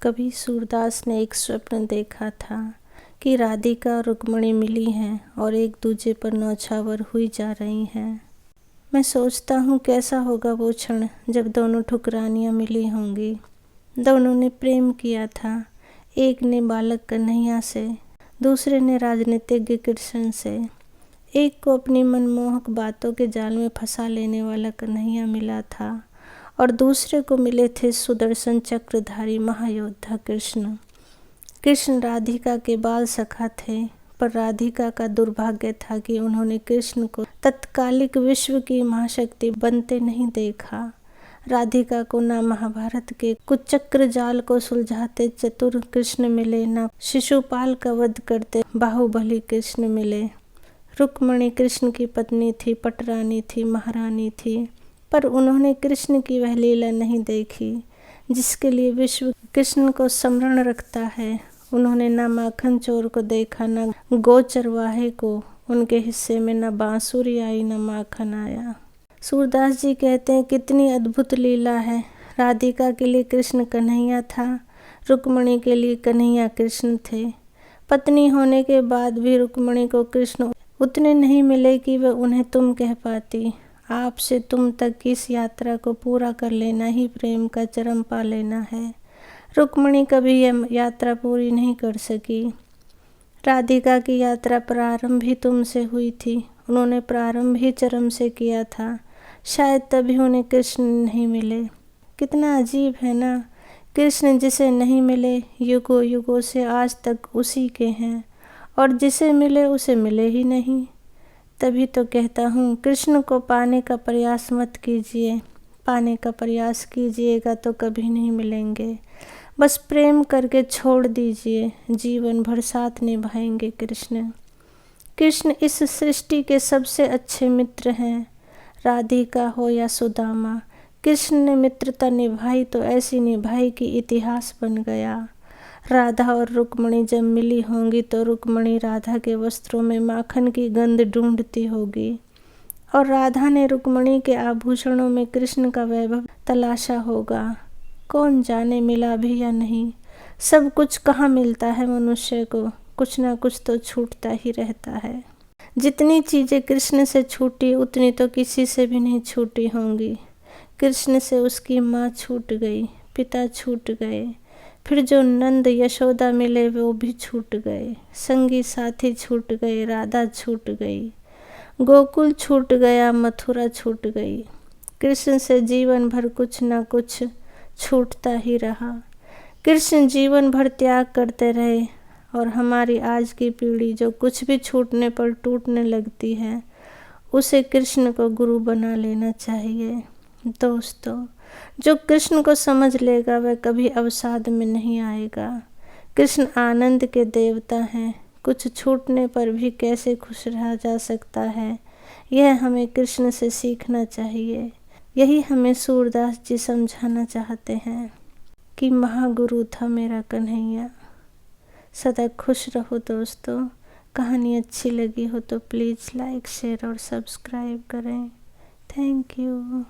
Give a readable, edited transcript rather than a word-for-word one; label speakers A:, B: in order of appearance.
A: कभी सूरदास ने एक स्वप्न देखा था कि राधिका और रुक्मिणी मिली हैं और एक दूजे पर नौछावर हुई जा रही हैं। मैं सोचता हूँ कैसा होगा वो क्षण जब दोनों ठुकरानियाँ मिली होंगी। दोनों ने प्रेम किया था, एक ने बालक कन्हैया से, दूसरे ने राजनीतिज्ञ कृष्ण से। एक को अपनी मनमोहक बातों के जाल में फंसा लेने वाला कन्हैया मिला था और दूसरे को मिले थे सुदर्शन चक्रधारी महायोद्धा कृष्ण। कृष्ण राधिका के बाल सखा थे, पर राधिका का दुर्भाग्य था कि उन्होंने कृष्ण को तत्कालिक विश्व की महाशक्ति बनते नहीं देखा। राधिका को ना महाभारत के कुचक्र जाल को सुलझाते चतुर कृष्ण मिले, ना शिशुपाल का वध करते बाहुबली कृष्ण मिले। रुक्मिणी कृष्ण की पत्नी थी, पटरानी थी, महारानी थी, पर उन्होंने कृष्ण की वह लीला नहीं देखी जिसके लिए विश्व कृष्ण को स्मरण रखता है। उन्होंने ना माखन चोर को देखा, ना गौ चरवाहे को। उनके हिस्से में ना बांसुरी आई, ना माखन आया। सूरदास जी कहते हैं, कितनी अद्भुत लीला है। राधिका के लिए कृष्ण कन्हैया था, रुक्मिणी के लिए कन्हैया कृष्ण थे। पत्नी होने के बाद भी रुक्मिणी को कृष्ण उतने नहीं मिले कि वह उन्हें तुम कह पाती। आप से तुम तक की इस यात्रा को पूरा कर लेना ही प्रेम का चरम पा लेना है। रुक्मिणी कभी यह यात्रा पूरी नहीं कर सकी। राधिका की यात्रा प्रारंभ ही तुमसे हुई थी, उन्होंने प्रारंभ ही चरम से किया था, शायद तभी उन्हें कृष्ण नहीं मिले। कितना अजीब है ना, कृष्ण जिसे नहीं मिले युगों युगों से आज तक उसी के हैं, और जिसे मिले उसे मिले ही नहीं। तभी तो कहता हूँ, कृष्ण को पाने का प्रयास मत कीजिए। पाने का प्रयास कीजिएगा तो कभी नहीं मिलेंगे। बस प्रेम करके छोड़ दीजिए, जीवन भर साथ निभाएंगे कृष्ण। कृष्ण इस सृष्टि के सबसे अच्छे मित्र हैं। राधिका हो या सुदामा, कृष्ण ने मित्रता निभाई तो ऐसी निभाई कि इतिहास बन गया। राधा और रुक्मिणी जब मिली होंगी तो रुक्मिणी राधा के वस्त्रों में माखन की गंध ढूंढती होगी और राधा ने रुक्मिणी के आभूषणों में कृष्ण का वैभव तलाशा होगा। कौन जाने मिला भी या नहीं। सब कुछ कहाँ मिलता है मनुष्य को, कुछ ना कुछ तो छूटता ही रहता है। जितनी चीज़ें कृष्ण से छूटी उतनी तो किसी से भी नहीं छूटी होंगी। कृष्ण से उसकी माँ छूट गई, पिता छूट गए, फिर जो नंद यशोदा मिले वो भी छूट गए, संगी साथी छूट गए, राधा छूट गई, गोकुल छूट गया, मथुरा छूट गई। कृष्ण से जीवन भर कुछ ना कुछ छूटता ही रहा। कृष्ण जीवन भर त्याग करते रहे और हमारी आज की पीढ़ी जो कुछ भी छूटने पर टूटने लगती है, उसे कृष्ण को गुरु बना लेना चाहिए। दोस्तों, जो कृष्ण को समझ लेगा वह कभी अवसाद में नहीं आएगा। कृष्ण आनंद के देवता हैं। कुछ छूटने पर भी कैसे खुश रहा जा सकता है, यह हमें कृष्ण से सीखना चाहिए। यही हमें सूरदास जी समझाना चाहते हैं कि महागुरु था मेरा कन्हैया। सदा खुश रहो दोस्तों। कहानी अच्छी लगी हो तो प्लीज़ लाइक, शेयर और सब्सक्राइब करें। Thank you.